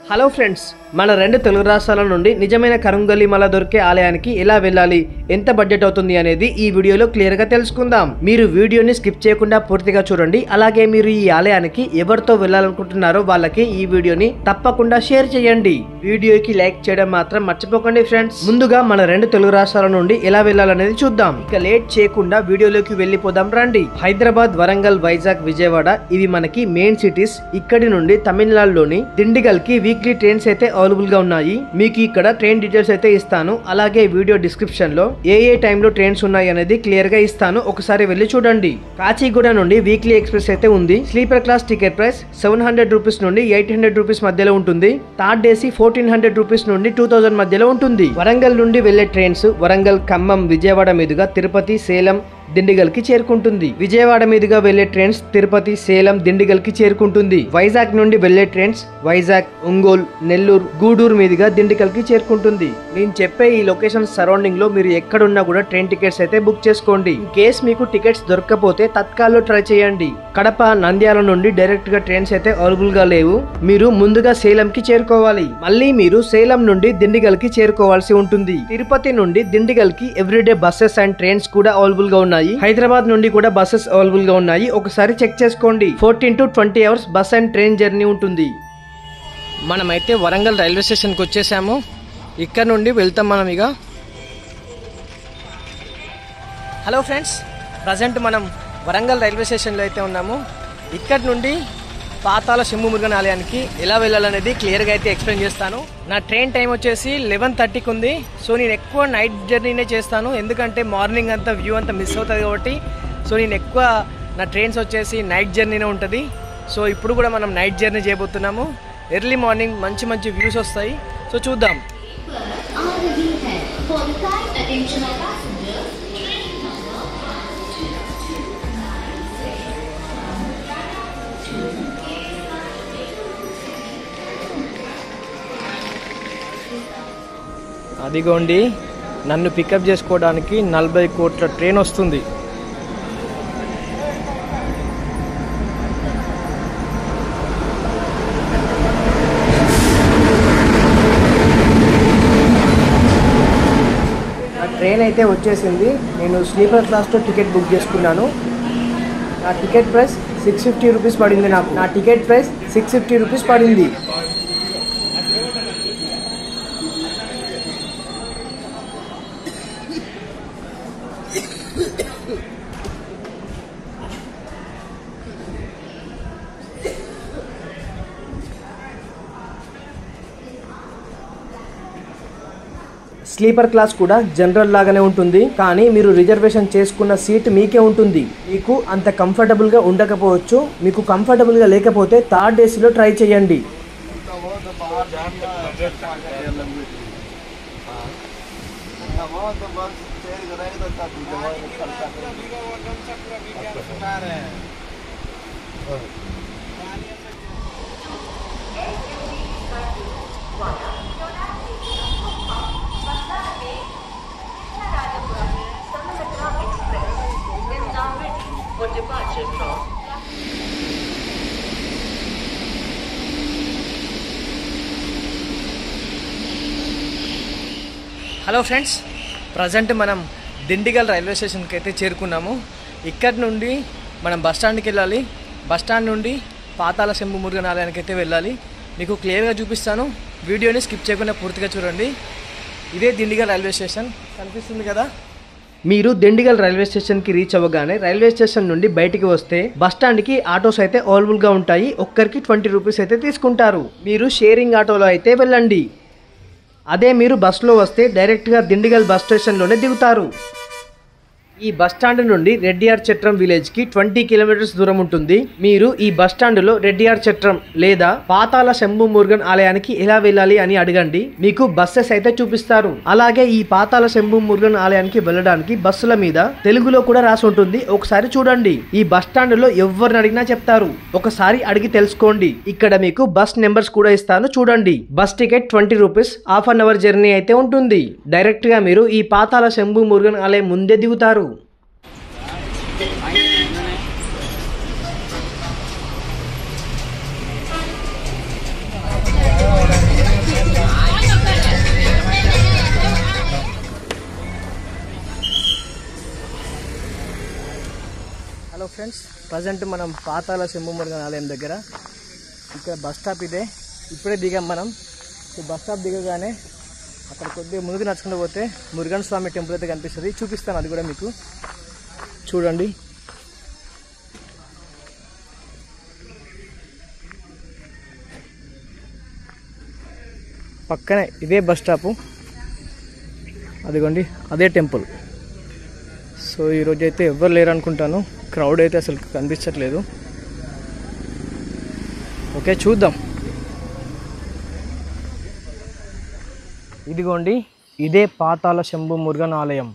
Hello friends, మన రెండు తెలుగు రాష్ట్రాల నుండి నిజమైన కరంగలి మల దొరికే ఆలయానికి ఎలా వెళ్ళాలి, ఎంత బడ్జెట్ అవుతుంది అనేది ఈ వీడియోలో క్లియర్ గా తెలుసుకుందాం. మీరు వీడియోని స్కిప్ చేయకుండా పూర్తిగా చూడండి. అలాగే మీరు ఈ ఆలయానికి ఎవరితో వెళ్ళాలనుకుంటున్నారో వాళ్ళకి ఈ వీడియోని తప్పకుండా షేర్ చేయండి. వీడియోకి లైక్ చేయడం మాత్రం మర్చిపోకండి ఫ్రెండ్స్. ముందుగా మన రెండు తెలుగు రాష్ట్రాల నుండి ఎలా వెళ్ళాలనేది చూద్దాం. ఇక లేట్ చేయకుండా వీడియోలోకి వెళ్ళిపోదాం రండి. హైదరాబాద్, వరంగల్, వైజాగ్, విజయవాడ ఇవి మనకి మెయిన్ సిటీస్. ఇక్కడి నుండి తమిళనాడులోని దిండిగల్ కి వీక్లీ ట్రైన్స్ అయితే అవైలబుల్ గా ఉన్నాయి. మీకు ఇక్కడ ట్రైన్ డీటెయిల్స్ అయితే ఇస్తాను. అలాగే వీడియో డిస్క్రిప్షన్ లో ఏ టైంలో ట్రైన్స్ ఉన్నాయి అనేది క్లియర్ గా ఇస్తాను. ఒకసారి వెళ్ళి చూడండి. కాచిగూడ నుండి వీక్లీ ఎక్స్ప్రెస్ అయితే ఉంది. Sleeper class ticket price 700 rupees నుండి 800 రూపీస్ మధ్యలో ఉంటుంది. థర్డ్ ఏసీ 1400 రూపీస్ నుండి 2000 మధ్యలో ఉంటుంది. వరంగల్ నుండి వెళ్లే ట్రైన్స్ వరంగల్, ఖమ్మం, విజయవాడ మీదుగా తిరుపతి, సేలం, దిండిగల్ కి చేరుకుంటుంది. విజయవాడ మీదుగా వెళ్లే ట్రైన్స్ తిరుపతి, సేలం, దిండిగల్ కి చేరుకుంటుంది. వైజాగ్ నుండి వెళ్లే ట్రైన్స్ వైజాగ్, ఒంగోలు, నెల్లూరు, గూడూరు మీదుగా దిండిగల్ కి చేరుకుంటుంది. నేను చెప్పే ఈ లొకేషన్ సరౌండింగ్ లో మీరు ఎక్కడున్నా కూడా ట్రైన్ టికెట్స్ అయితే బుక్ చేసుకోండి. ఇన్ కేస్ మీకు టికెట్స్ దొరకకపోతే తత్కాల్లో ట్రై చేయండి. కడప, నంద్యాల నుండి డైరెక్ట్ గా ట్రైన్స్ అయితే అవైలబుల్ గా లేవు. మీరు ముందుగా సేలం కి చేరుకోవాలి. మళ్ళీ మీరు సేలం నుండి దిండిగల్ కి చేరుకోవాల్సి ఉంటుంది. తిరుపతి నుండి దిండిగల్ కి ఎవ్రీడే బస్సెస్ అండ్ ట్రైన్స్ కూడా అవైలబుల్ గా ఉన్నాయి. హైదరాబాద్ నుండి కూడా బస్సెస్ అవైలబుల్ గా ఉన్నాయి. ఒకసారి చెక్ చేసుకోండి. 14 to 20 hours bus and train journey ఉంటుంది. మనమైతే వరంగల్ రైల్వే స్టేషన్కి వచ్చేసాము. ఇక్కడ నుండి వెళ్తాం మనం ఇక. హలో ఫ్రెండ్స్, ప్రజెంట్ మనం వరంగల్ రైల్వే స్టేషన్లో అయితే ఉన్నాము. ఇక్కడ నుండి పాతాల శంభు మురుగన్ ఆలయానికి ఎలా వెళ్ళాలనేది క్లియర్గా అయితే ఎక్స్ప్లెయిన్ చేస్తాను. నా ట్రైన్ టైం వచ్చేసి 11:30కి ఉంది. సో నేను ఎక్కువ నైట్ జర్నీనే చేస్తాను. ఎందుకంటే మార్నింగ్ అంతా వ్యూ అంతా మిస్ అవుతుంది కాబట్టి. సో నేను ఎక్కువ నా ట్రైన్స్ వచ్చేసి నైట్ జర్నీనే ఉంటుంది. సో ఇప్పుడు కూడా మనం నైట్ జర్నీ చేయబోతున్నాము. ఎర్లీ మార్నింగ్ మంచి మంచి వ్యూస్ వస్తాయి. సో చూద్దాం. అదిగోండి, నన్ను పికప్ చేసుకోవడానికి 40 కోట్ల ట్రైన్ వస్తుంది. నా ట్రైన్ అయితే వచ్చేసింది. నేను స్లీపర్ క్లాస్లో టికెట్ బుక్ చేసుకున్నాను. నా టికెట్ ప్రైస్ 650 రూపీస్ పడింది. నా టికెట్ ప్రైస్ 650 రూపీస్ పడింది. స్లీపర్ క్లాస్ కూడా జనరల్ లాగానే ఉంటుంది. కానీ మీరు రిజర్వేషన్ చేసుకున్న సీట్ మీకే ఉంటుంది. మీకు అంత కంఫర్టబుల్గా ఉండకపోవచ్చు. మీకు కంఫర్టబుల్గా లేకపోతే థర్డ్ ఏసీలో ట్రై చేయండి. హలో ఫ్రెండ్స్, ప్రజెంట్ మనం దిండిగల్ రైల్వే స్టేషన్కి అయితే చేరుకున్నాము. ఇక్కడి నుండి మనం బస్ స్టాండ్కి వెళ్ళాలి. బస్ స్టాండ్ నుండి పాతాల శంభు మురుగన్ ఆలయానికి అయితే వెళ్ళాలి. మీకు క్లియర్గా చూపిస్తాను. వీడియోని స్కిప్ చేయకుండా పూర్తిగా చూడండి. ఇదే దిండిగల్ రైల్వే స్టేషన్ కనిపిస్తుంది కదా. మీరు దిండిగల్ రైల్వే స్టేషన్కి రీచ్ అవ్వగానే రైల్వే స్టేషన్ నుండి బయటికి వస్తే బస్ స్టాండ్కి ఆటోస్ అయితే అవైలబుల్గా ఉంటాయి. ఒక్కరికి 20 రూపీస్ అయితే తీసుకుంటారు. మీరు షేరింగ్ ఆటోలో అయితే వెళ్ళండి. అదే మీరు బస్సులో వస్తే డైరెక్ట్గా దిండిగల్ బస్ స్టేషన్లోనే దిగుతారు. ఈ బస్ స్టాండ్ నుండి రెడ్డియార్ చట్రం విలేజ్ కి 20 కిలోమీటర్స్ దూరం ఉంటుంది. మీరు ఈ బస్ స్టాండ్ లో రెడ్డియార్ చట్రం లేదా పాతాల శంభు మురుగన్ ఆలయానికి ఎలా వెళ్ళాలి అని అడగండి. మీకు బస్సెస్ అయితే చూపిస్తారు. అలాగే ఈ పాతాల శంభు మురుగన్ ఆలయానికి వెళ్ళడానికి బస్సుల మీద తెలుగులో కూడా రాసి ఉంటుంది. ఒకసారి చూడండి. ఈ బస్ స్టాండ్ లో ఎవరిని అడిగినా చెప్తారు. ఒకసారి అడిగి తెలుసుకోండి. ఇక్కడ మీకు బస్ నెంబర్స్ కూడా ఇస్తాను, చూడండి. Bus ticket 20 rupees. Half an hour journey అయితే ఉంటుంది. డైరెక్ట్ గా మీరు ఈ పాతాల శంభు మురుగన్ ఆలయం ముందే దిగుతారు. ఫ్రెండ్స్, ప్రజెంట్ మనం పాతాల శంభుమురుగన్ ఆలయం దగ్గర. ఇక్కడ బస్ స్టాప్ ఇదే. ఇప్పుడే దిగాం మనం. ఈ బస్ స్టాప్ దిగగానే అక్కడ కొద్దిగా ముందుకు నడుచుకుంటూ పోతే మురుగన్ స్వామి టెంపుల్ అయితే కనిపిస్తుంది. చూపిస్తాను అది కూడా మీకు. చూడండి, పక్కనే ఇదే బస్ స్టాపు. అదిగోండి, అదే టెంపుల్. సో ఈరోజు అయితే ఎవ్వరు లేరు అనుకుంటాను. క్రౌడ్ అయితే అసలు కనిపించట్లేదు. ఓకే, చూద్దాం. ఇదిగోండి, ఇదే పాతాల శంభుమురుగన్ ఆలయం.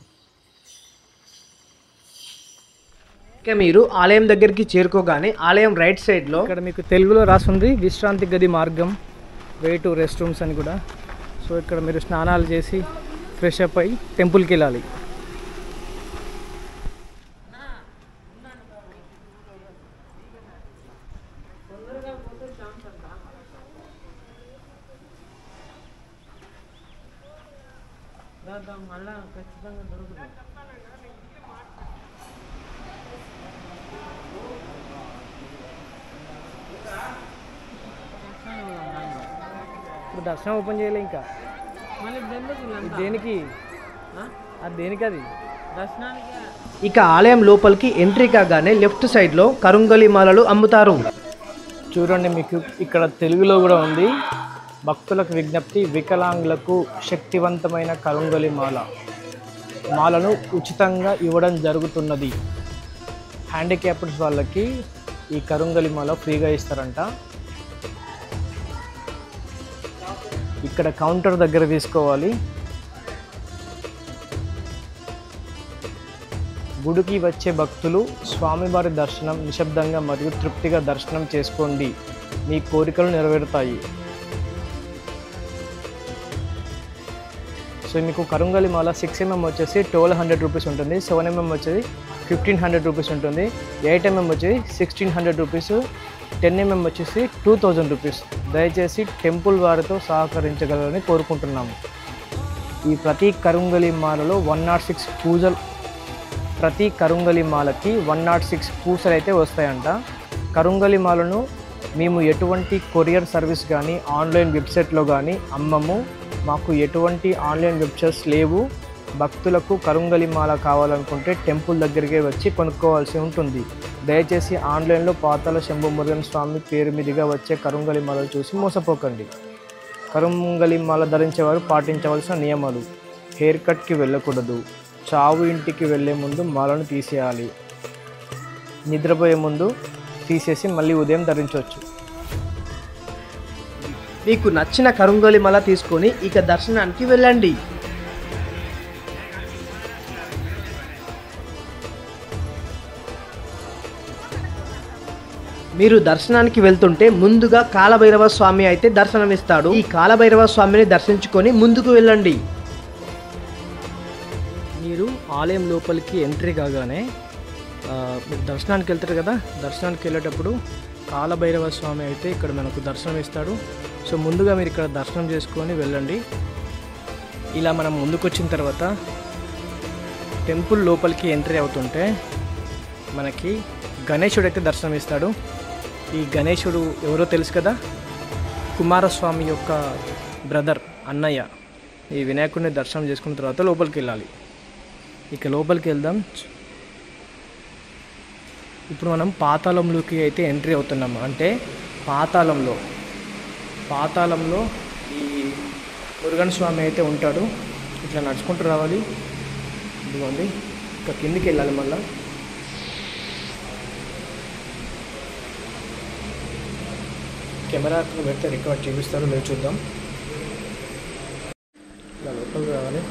ఇక మీరు ఆలయం దగ్గరికి చేరుకోగానే ఆలయం రైట్ సైడ్లో ఇక్కడ మీకు తెలుగులో రాస్తుంది విశ్రాంతి గది మార్గం, వే టు రెస్ట్ రూమ్స్ అని కూడా. సో ఇక్కడ మీరు స్నానాలు చేసి ఫ్రెష్ అప్ అయ్యి టెంపుల్కి వెళ్ళాలి. ఇప్పుడు దర్శనం ఓపెన్ చేయలే ఇంకా. దేనికి అది దేనికి అది దర్శనానికి. ఇక ఆలయం లోపలికి ఎంట్రీ కాగానే లెఫ్ట్ సైడ్లో కరుంగలి మాలలు అమ్ముతారు. చూడండి, మీకు ఇక్కడ తెలుగులో కూడా ఉంది. భక్తులకు విజ్ఞప్తి, వికలాంగులకు శక్తివంతమైన కరుంగలి మాలను ఉచితంగా ఇవ్వడం జరుగుతున్నది. హ్యాండిక్యాప్డ్స్ వాళ్ళకి ఈ కరుంగలి మాల ఫ్రీగా ఇస్తారంట. ఇక్కడ కౌంటర్ దగ్గర తీసుకోవాలి. గుడికి వచ్చే భక్తులు స్వామివారి దర్శనం నిశ్శబ్దంగా మరియు తృప్తిగా దర్శనం చేసుకోండి. మీ కోరికలు నెరవేరుతాయి. సో మీకు కరుంగలి మాల 6mm వచ్చేసి 1200 రూపీస్ ఉంటుంది, 7mm వచ్చేసి 1500 రూపీస్ ఉంటుంది, 8mm వచ్చేసి 1600 రూపీస్, 10mm వచ్చేసి 2000 రూపీస్. దయచేసి టెంపుల్ వారితో సహకరించగలరని కోరుకుంటున్నాము. ఈ ప్రతి కరుంగలి మాలలో 106 పూజలు, ప్రతి కరుంగలి మాలకి 106 పూసలు అయితే వస్తాయంట. కరుంగలి మాలను మేము ఎటువంటి కొరియర్ సర్వీస్ కానీ ఆన్లైన్ వెబ్సైట్లో కానీ అమ్మము. మాకు ఎటువంటి ఆన్లైన్ వెబ్సైట్స్ లేవు. భక్తులకు కరుంగలి మాల కావాలనుకుంటే టెంపుల్ దగ్గరికే వచ్చి కొనుక్కోవాల్సి ఉంటుంది. దయచేసి ఆన్లైన్లో పాతాల శంభుమురుగన్ స్వామి పేరు మీదుగా వచ్చే కరుంగలి మాలలు చూసి మోసపోకండి. కరుంగలి మాల ధరించేవారు పాటించవలసిన నియమాలు: హెయిర్ కట్కి వెళ్ళకూడదు, చావు ఇంటికి వెళ్ళే ముందు మాలను తీసేయాలి, నిద్రపోయే ముందు తీసేసి మళ్ళీ ఉదయం ధరించవచ్చు. మీకు నచ్చిన కరుంగలి మాల తీసుకొని ఇక దర్శనానికి వెళ్ళండి. మీరు దర్శనానికి వెళ్తుంటే ముందుగా కాలభైరవ స్వామి అయితే దర్శనమిస్తాడు. ఈ కాలభైరవ స్వామిని దర్శించుకొని ముందుకు వెళ్ళండి. మీరు ఆలయం లోపలికి ఎంట్రీ కాగానే మీరు దర్శనానికి వెళ్తారు కదా, దర్శనానికి వెళ్ళేటప్పుడు కాలభైరవ స్వామి అయితే ఇక్కడ మనకు దర్శనం ఇస్తాడు. సో ముందుగా మీరు ఇక్కడ దర్శనం చేసుకొని వెళ్ళండి. ఇలా మనం ముందుకు వచ్చిన తర్వాత టెంపుల్ లోపలికి ఎంట్రీ అవుతుంటే మనకి గణేశుడు అయితే దర్శనం ఇస్తాడు. ఈ గణేశుడు ఎవరో తెలుసు కదా, కుమారస్వామి యొక్క బ్రదర్, అన్నయ్య. ఈ వినాయకుడిని దర్శనం చేసుకున్న తర్వాత లోపలికి వెళ్ళాలి. ఇక లోపలికి వెళ్దాం. ఇప్పుడు మనం పాతాళంలోకి అయితే ఎంట్రీ అవుతున్నాము. అంటే పాతాళంలో ఈ మురుగన్ స్వామి అయితే ఉంటాడు. ఇట్లా నడుచుకుంటూ రావాలి. ఇదిగోండి, ఇక కిందికి వెళ్ళాలి. మళ్ళీ కెమెరా పెడితే రికార్డ్ చూపిస్తారు, లేదు చూద్దాం. ఇలా లోపలికి రావాలి.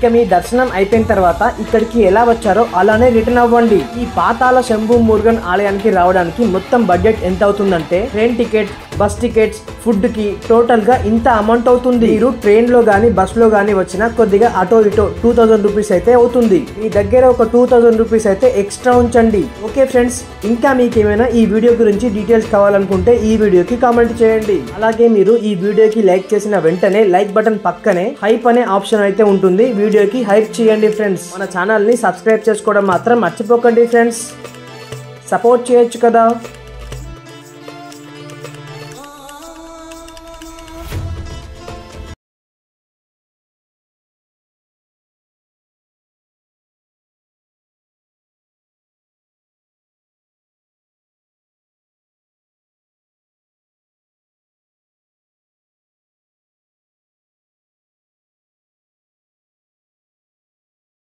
ఇక మీ దర్శనం అయిపోయిన తర్వాత ఇక్కడికి ఎలా వచ్చారో అలానే రిటర్న్ అవ్వండి. ఈ పాతాళ శంభు మురుగన్ ఆలయానికి రావడానికి మొత్తం బడ్జెట్ ఎంత అవుతుందంటే train ticket, bus tickets, food కి టోటల్ గా ఇంత అమౌంట్ అవుతుంది. మీరు ట్రైన్ లో గానీ బస్ లో గానీ వచ్చినా కొద్దిగా అటో ఇటో 2000 రూపీస్ అయితే అవుతుంది. మీ దగ్గర ఒక 2000 రూపీస్ అయితే ఎక్స్ట్రా ఉంచండి. ఓకే ఫ్రెండ్స్, ఇంకా మీకు ఏమైనా ఈ వీడియో గురించి డీటెయిల్స్ కావాలనుకుంటే ఈ వీడియోకి కామెంట్ చేయండి. అలాగే మీరు ఈ వీడియోకి లైక్ చేసిన వెంటనే లైక్ బటన్ పక్కనే హైప్ అనే ఆప్షన్ అయితే ఉంటుంది. వీడియోకి హైప్ చేయండి ఫ్రెండ్స్. మన ఛానల్ ని సబ్స్క్రైబ్ చేసుకోవడం మాత్రం మర్చిపోకండి ఫ్రెండ్స్. సపోర్ట్ చేయొచ్చు కదా.